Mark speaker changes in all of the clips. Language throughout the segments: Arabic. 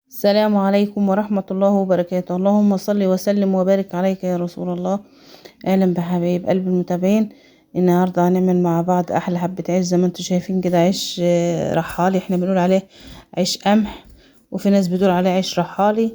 Speaker 1: السلام عليكم ورحمة الله وبركاته. اللهم صل وسلم وبارك عليك يا رسول الله. اهلا بحبايب قلب المتابعين. النهارده هنعمل مع بعض احلى حبة عيش زي ما انتم شايفين كده. عيش رحالي، احنا بنقول عليه عيش قمح، وفي ناس بتقول عليه عيش رحالي،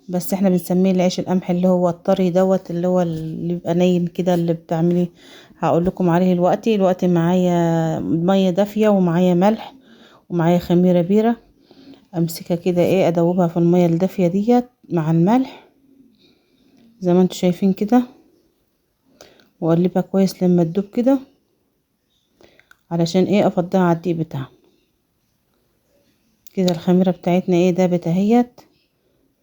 Speaker 1: بس احنا بنسميه العيش القمح اللي هو الطري دوت، اللي هو اللي بيبقى نايم كده اللي بتعمليه. هقول لكم عليه دلوقتي معايا مية دافية ومعايا ملح ومعايا خميرة بيرة. امسكها كده ادوبها في المية الدافية ديت مع الملح زي ما انتوا شايفين كده، واقلبها كويس لما تدوب كده علشان افضيها على الدقيق بتاعها. كده الخميرة بتاعتنا دابت اهيت،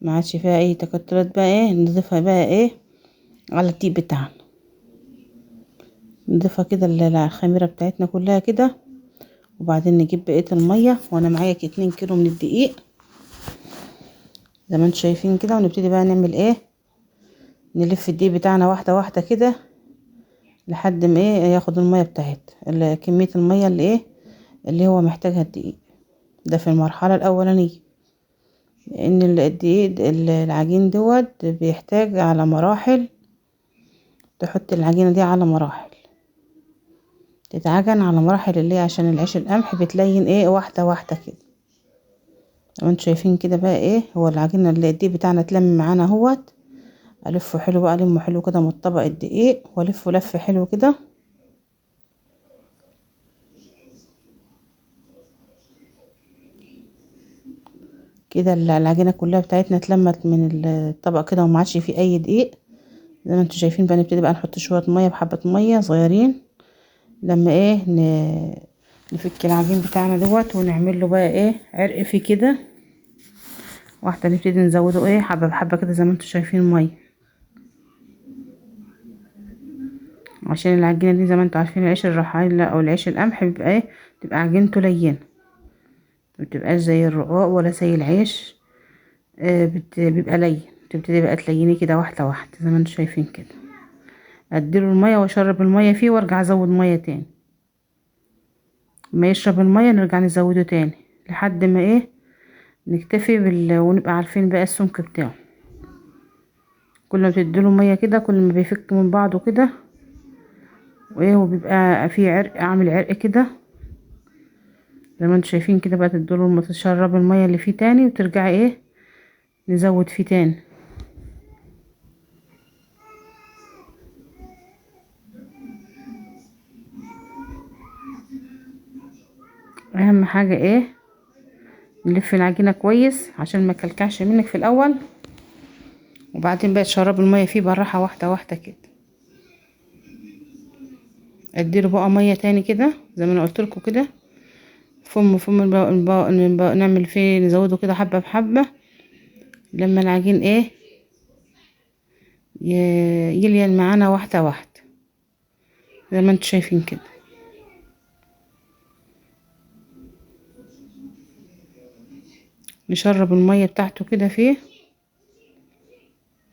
Speaker 1: ما عادش فيها اي تكتلات. بقى نضيفها بقى على الدقيق بتاعنا. نضيفها كده الخميرة بتاعتنا كلها كده، وبعدين نجيب بقية المية. وانا معايا 2 كيلو من الدقيق زي ما انتوا شايفين كده، ونبتدي بقى نعمل نلف الدقيق بتاعنا واحدة واحدة كده لحد ما ياخد المية بتاعتها، كمية المية اللي هو محتاجها الدقيق. ده في المرحلة الأولانية، لأن الدقيق العجين دوت بيحتاج على مراحل. تحط العجينة دي على مراحل، تتعجن على مراحل عشان العيش القمح بتلين واحدة واحدة كده. لو انتوا شايفين كده بقى هو العجينة اللي الدقيق بتاعنا اتلم معانا اهوت. ألفه حلو بقى، ألمه حلو كده من طبق الدقيق، وألفه لف حلو كده. كده العجينة كلها بتاعتنا اتلمت من الطبق كده، وما عادش فيه اي دقيق. زي ما انتوا شايفين بقى نبتدي بقى نحط شوية مية بحبة مية صغيرين لما نفك العجين بتاعنا دوت، ونعمل له بقى عرق فيه كده واحدة. نبتدي نزوده حبة بحبة كده زي ما انتوا شايفين مية، عشان العجينة دي زي ما انتوا عارفين العيش الرحايل او العيش القمح بيبقى تبقى عجينته لينة، مبتبقاش زي الرقاق ولا زي العيش. بيبقى لين. تبتدي بقى تليني كده واحدة واحدة زي ما انتوا شايفين كده. اديله المية واشرب المية فيه وارجع ازود مية تاني. ما يشرب المية نرجع نزوده تاني لحد ما نكتفي ونبقى عارفين بقى السمك بتاعه. كل ما بتديله مية كده كل ما بيفك من بعضه كده، وبيبقى فيه عرق، عامل عرق كده زي ما انتوا شايفين كده. بقى تديله لما تشرب المية اللي فيه تاني، وترجعي نزود فيه تاني. اهم حاجة نلف العجينة كويس عشان ما يكلكعش منك في الاول، وبعدين بقى تشرب المية فيه بالراحة واحدة واحدة كده. اديله بقى مية تاني كده زي ما انا قلت لكم كده. فم نعمل فيه نزوده كده حبة بحبة لما العجين يلين معانا واحدة واحدة زي ما انتوا شايفين كده. نشرب المية بتاعته كده فيه،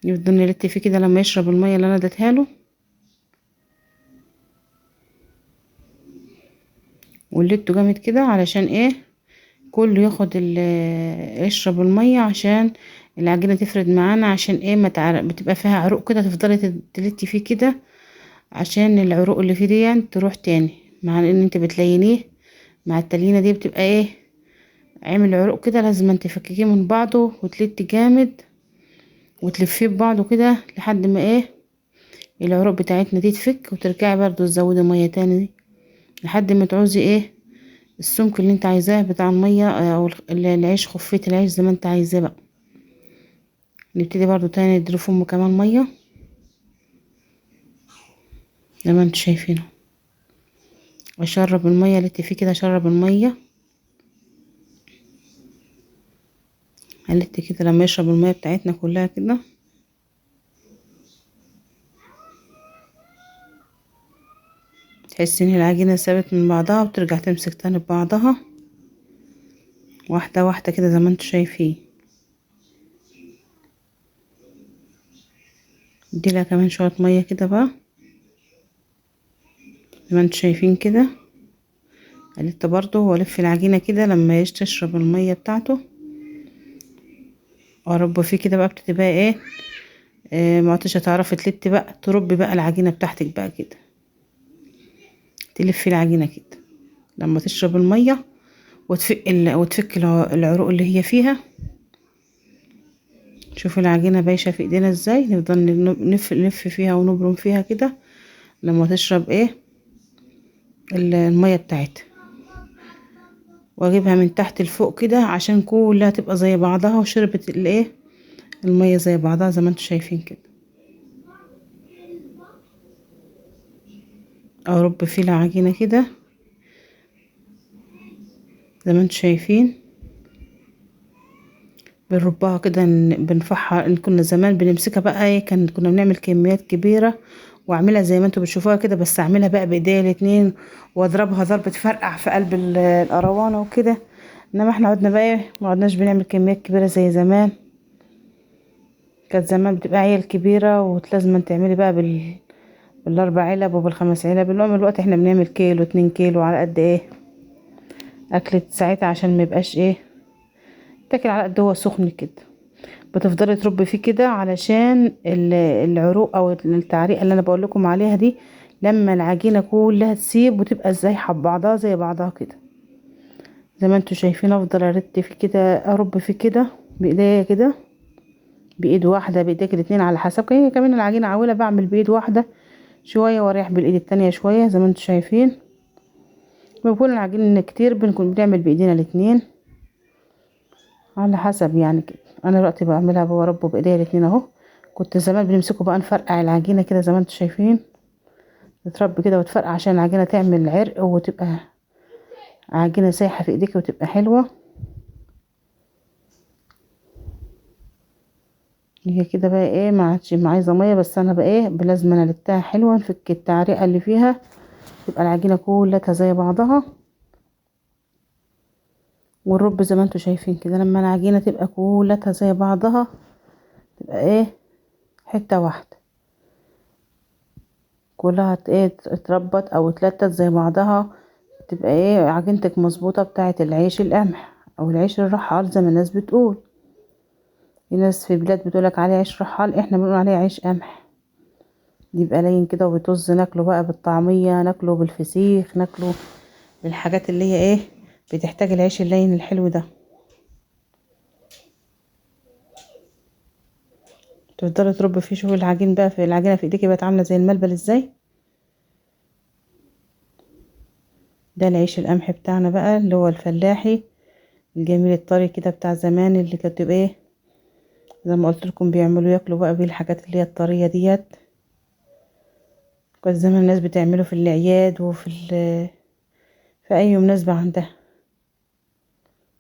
Speaker 1: يفضل نلت فيه كده لما يشرب المية اللي انا اديتها له. ولته جامد كده علشان كله ياخد يشرب المية، عشان العجينة تفرد معانا، عشان ما بتبقى فيها عروق كده تفضلي تلتي فيه كده، عشان العروق اللي فيه دي تروح تاني مع ان انت بتلينيه. مع التلينة دي بتبقى عامل عروق كده، لازم انت تفككيه من بعضه وتلت جامد وتلفيه ببعضه كده لحد ما العروق بتاعتنا دي تفك، وترجعي برضو تزودي مية تاني لحد ما تعوزي السمك اللي انت عايزاه بتاع المية، او العيش، خفية العيش زي ما انت عايزاه بقى. نبتدي برضو تاني نديله فم كمان مية زي ما انتوا شايفينه. اشرب المية اللي فيه كده، اشرب المية قلت كده لما يشرب المية بتاعتنا كلها كده. تحس ان العجينة سابت من بعضها وترجع تمسك تاني ببعضها واحدة واحدة كده زي ما انتوا شايفين. اديلها كمان شوية مية كده بقى زي ما انتوا شايفين كده. قلت برضو والف العجينة كده لما تشرب المية بتاعته. ارب فيه كده بقى، ابتدي بقى ايه، ما عدتش هتعرفي تلتي بقى، تربي بقى العجينه بتاعتك بقى كده، تلفي العجينه كده لما تشرب الميه وتفك العروق اللي هي فيها. شوفوا العجينه بايشه في ايدينا ازاي، نفضل نلف فيها ونبرم فيها كده لما تشرب ايه الميه بتاعتها، واجيبها من تحت لفوق كده عشان كلها تبقى زي بعضها وشربت الايه الميه زي بعضها زي ما انتم شايفين كده. ارب فيه العجينه كده زي ما انتم شايفين، بنربها كده، بنفحها. إن كنا زمان بنمسكها بقى ايه، كنا بنعمل كميات كبيره واعملها زي ما انتم بتشوفوها كده، بس اعملها بقى بايديا الاتنين واضربها ضربه فرقع في قلب القروانه وكده. انما احنا عدنا بقى ايه، ما عدناش بنعمل كميات كبيره زي زمان. كانت زمان بتبقى عيل كبيره ولازم تعملي بقى بالاربع علب وبالخمس علب. الوقت احنا بنعمل كيلو 2 كيلو على قد ايه اكلة ساعتها، عشان ما يبقاش ايه تاكل على قد هو سخن كده. بتفضلي تربي فيه كده علشان العروق او التعريقه اللي انا بقول لكم عليها دي، لما العجينه كلها تسيب وتبقى زي بعضها زي بعضها كده زي ما انتوا شايفين. افضل ارد فيه كده، ارب فيه كده بايديا كده، بايد واحده بايديك الاتنين على حسب. كمان العجينه عاوله بعمل بايد واحده شويه واريح بالايد التانية شويه زي ما انتوا شايفين. بيكون العجين كتير بنكون بنعمل بايدينا الاتنين على حسب يعني كده. انا دلوقتي بعملها بربه بايديا الاتنين اهو. كنت زمان بنمسكه بقى نفرقع العجينه كده زي ما انتوا شايفين، تتربي كده وتفرقع عشان العجينه تعمل عرق وتبقى عجينه سايحه في ايديك وتبقى حلوه. هي كده بقى ايه، ما عادش عايزه ميه، بس انا بقى ايه بلازم انا التها حلوه، نفك التعريقه اللي فيها تبقى العجينه كلها زي بعضها. والرب زي ما انتوا شايفين كده، لما العجينه تبقى كلها زي بعضها تبقى ايه حته واحده كلها ايه اتربط او اتلتت زي بعضها، تبقى ايه عجينتك مظبوطه بتاعه العيش القمح او العيش الرحال زي ما الناس بتقول. في ناس في بلاد بتقولك عليه عيش رحال، احنا بنقول عليه عيش قمح. يبقى لين كده وبيطز، ناكله بقى بالطعميه، ناكله بالفسيخ، ناكله بالحاجات اللي هي ايه بتحتاج العيش اللين الحلو ده. تفضلي تربي فيه. شوفي العجين بقى، في العجينه في ايديكي بقت عامله زي الملبن ازاي. ده العيش القمح بتاعنا بقى اللي هو الفلاحي الجميل الطري كده بتاع زمان، اللي كانت ايه زي ما قلت لكم بيعملوا ياكلوا بقى بيه الحاجات اللي هي الطريه ديت. كانت زمان الناس بتعمله في الاعياد في اي مناسبه عندها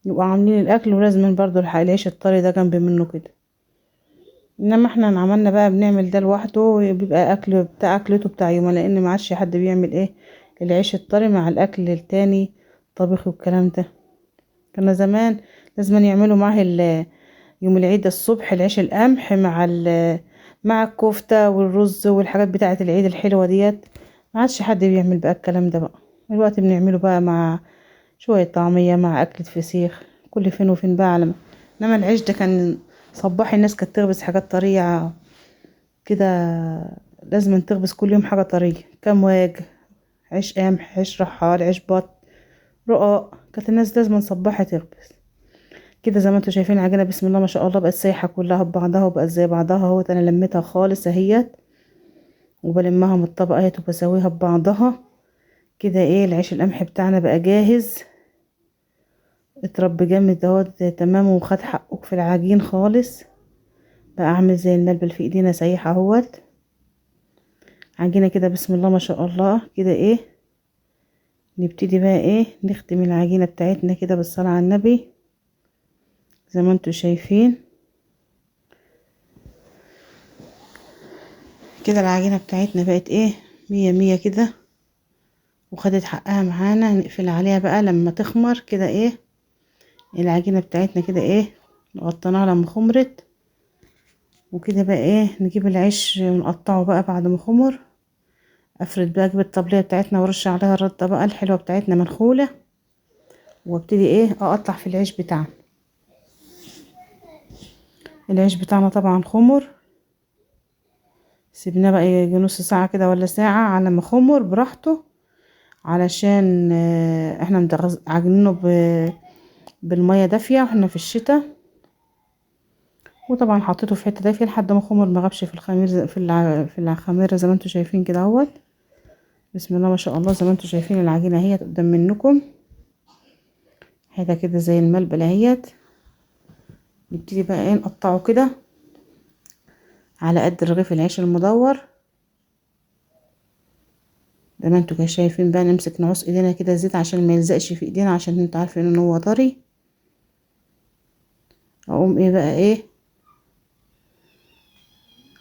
Speaker 1: يبقوا عاملين الاكل، ولازم برضو العيش الطري ده جنب منه كده. انما احنا عملنا بقى بنعمل ده لوحده بيبقى اكل بتاع اكلته بتاع يوم، لان ما عادش حد بيعمل ايه العيش الطري مع الاكل التاني طبيخ والكلام ده. كنا زمان لازم يعملوا معاه يوم العيد الصبح العيش القمح مع الكفتة والرز والحاجات بتاعة العيد الحلوة ديت. ما عادش حد بيعمل بقى الكلام ده بقى. الوقت بنعمله بقى مع شوية طعمية مع أكلة فسيخ كل فين وفين بقى على انما العيش ده كان صباحي الناس كانت تخبز حاجات طرية كده، لازم تخبز كل يوم حاجة طرية، كمواج، عيش قمح، عيش رحال، عيش بط، رقاق. كانت الناس لازم صباحي تخبز كده. زي ما انتوا شايفين العجينه بسم الله ما شاء الله بقت سايحه كلها ببعضها وبقت زي بعضها اهوت. انا لميتها خالص اهيت وبلمها من الطبق اهيت وبسويها ببعضها كده. ايه العيش القمح بتاعنا بقى جاهز، اتربى جامد اهوت تمام وخد حقه في العجين خالص، بقى عامل زي الملبل في ايدينا سايح اهوت. عجينه كده بسم الله ما شاء الله كده. ايه نبتدي بقى ايه نختم العجينه بتاعتنا كده بالصلاه على النبي زي ما انتوا شايفين كده. العجينة بتاعتنا بقت ايه مية مية كده وخدت حقها معانا. نقفل عليها بقى لما تخمر كده. ايه العجينة بتاعتنا كده ايه نغطيناها لما خمرت وكده. بقى ايه نجيب العيش ونقطعه بقى بعد ما خمر. افرد بقى اجيب الطبلية بتاعتنا وارش عليها الردة بقى الحلوة بتاعتنا منخولة، وابتدي ايه اقطع في العيش بتاعنا. العيش بتاعنا طبعا خمر، سيبناه بقى يجي نص ساعة كده ولا ساعة على ما خمر براحته، علشان احنا عجنينه بالمية دافية واحنا في الشتاء. وطبعا حطيته في حتة دافية لحد ما خمر، ما غابش في الخمير في الخميرة زي ما انتوا شايفين كده اهوت. بسم الله ما شاء الله، زي ما انتوا شايفين العجينة اهي قدام منكم، حاجة كده زي الملبلة اهيت. نبتدي بقى ايه نقطعه كده على قد رغيف العيش المدور زي ما انتوا كده شايفين. بقى نمسك نعص ايدينا كده زيت عشان ما يلزقش في ايدينا، عشان انتوا عارفين ان هو طري. اقوم ايه بقى ايه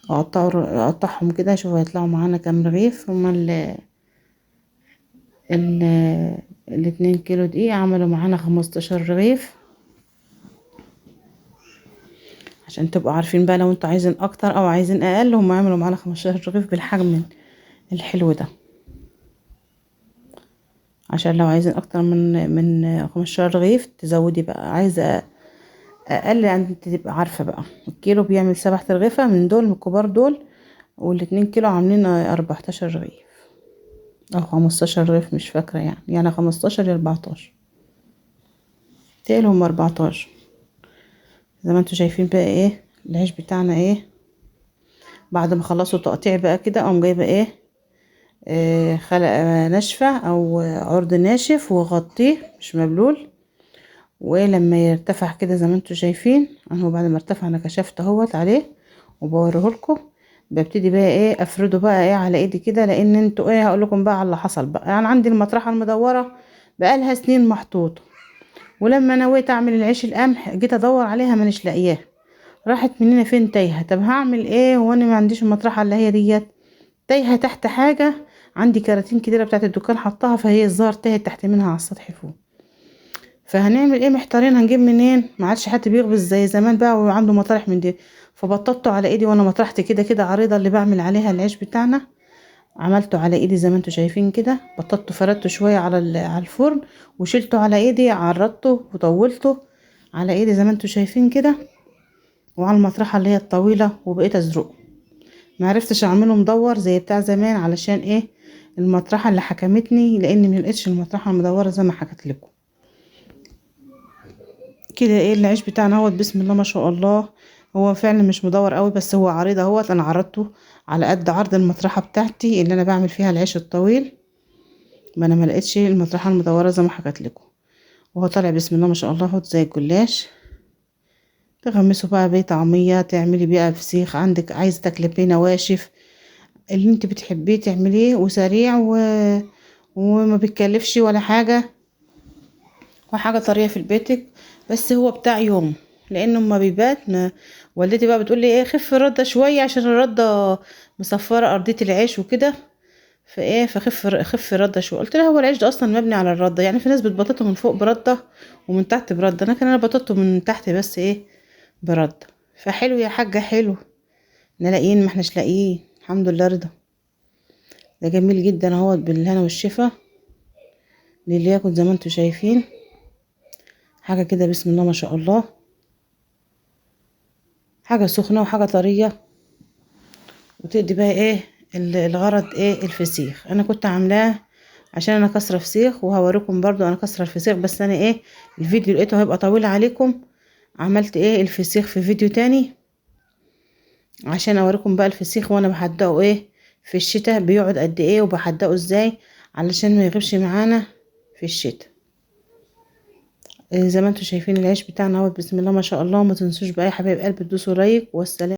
Speaker 1: اقطعهم كده. شوفوا هيطلعوا معانا كام رغيف. هما ال الاتنين كيلو دقيق عملوا معانا 15 رغيف، عشان تبقوا عارفين بقى لو انتوا عايزين اكتر او عايزين اقل. هم عملوا معانا 15 رغيف بالحجم الحلو ده. عشان لو عايزين اكتر من 15 رغيف تزودي بقى، عايزه اقل يعني انت تبقى عارفه بقى. الكيلو بيعمل 7 رغيفه من دول، من الكبار دول، والاتنين كيلو عاملين 14 رغيف او 15 رغيف، مش فاكره يعني 15 يا 14، تقلهم 14. زي ما انتوا شايفين بقى ايه العيش بتاعنا ايه. بعد ما خلصوا تقطيع بقى كده اقوم جايبه ايه خلقه ناشفه او عرض ناشف وغطيه مش مبلول. ولما يرتفع كده زي ما انتوا شايفين اهو، بعد ما ارتفع انا كشفت اهوت عليه وبوريهولكم. ببتدي بقى ايه افرده بقى ايه على ايدي كده، لان انتوا ايه هقول لكم بقى على اللي حصل بقى. يعني عندي المطرحه المدوره بقالها سنين محطوطه، ولما نويت اعمل العيش القمح جيت ادور عليها مانيش لاقياها، راحت مننا فين تايهه. طب هعمل ايه وانا ما عنديش المطرحه اللي هي ديت؟ تايهه تحت حاجه، عندي كراتين كتيره بتاعت الدكان حطها، فهي الظاهر تاهت تحت منها على السطح فوق. فهنعمل ايه محتارين هنجيب منين؟ ما عادش حد بيخبز زي زمان بقى وعنده مطارح من دي. فبططته على ايدي، وانا مطرحتي كده كده عريضه اللي بعمل عليها العيش بتاعنا، عملته على ايدي زي ما انتوا شايفين كده. بططته فردته شويه على الفرن، وشلته على ايدي، عرضته وطولته على ايدي زي ما انتوا شايفين كده، وعلى المطرحه اللي هي الطويله، وبقيت ازرقه. ما عرفتش اعمله مدور زي بتاع زمان، علشان ايه؟ المطرحه اللي حكمتني، لاني ما لقيتش المطرحه المدوره زي ما حكت لكم كده. ايه العيش بتاعنا اهوت بسم الله ما شاء الله. هو فعلا مش مدور قوي، بس هو عريض اهوت. انا عرضته على قد عرض المطرحه بتاعتي اللي انا بعمل فيها العيش الطويل، ما انا ما لقيتش المطرحه المدوره زي ما حكت لكم. وهو طالع بسم الله ما شاء الله اهوت زي الجلاش. تغمسه بقى بيه طعميه، تعملي بيه فسيخ، عندك عايزه تاكلي بيه نواشف، اللي انت بتحبيه تعمليه، وسريع وما بيتكلفش ولا حاجه، وحاجه طريه في بيتك. بس هو بتاع يوم، لانه ما بيبات. ما والدتي بقى بتقول لي ايه خف الرده شويه، عشان الرده مصفره ارضيه العيش وكده. فايه خف الرده شويه. قلت لها هو العيش ده اصلا مبني على الرده؟ يعني في ناس بتبططه من فوق برده ومن تحت برده، انا بططه من تحت بس ايه برده. فحلو يا حاجه حلو، نلاقيين ما احناش لاقيين، الحمد لله رضا. ده جميل جدا اهوت بالهنا والشفا للي ياكل زي ما انتوا شايفين. حاجه كده بسم الله ما شاء الله، حاجه سخنه وحاجه طريه، وتدي بقى ايه الغرض ايه الفسيخ. انا كنت عاملاه عشان انا كسره فسيخ، وهوريكم برضو انا كسره الفسيخ. بس انا ايه الفيديو لقيته هيبقى طويل عليكم، عملت ايه الفسيخ في فيديو تاني عشان اوريكم بقى الفسيخ وانا بحدقه ايه في الشتاء بيقعد قد ايه، وبحدقه ازاي علشان ما يغيبش معانا في الشتاء. زي ما انتوا شايفين العيش بتاعنا اهو بسم الله ما شاء الله. ما تنسوش بقى يا حبايب قلبي تدوسوا لايك، والسلام.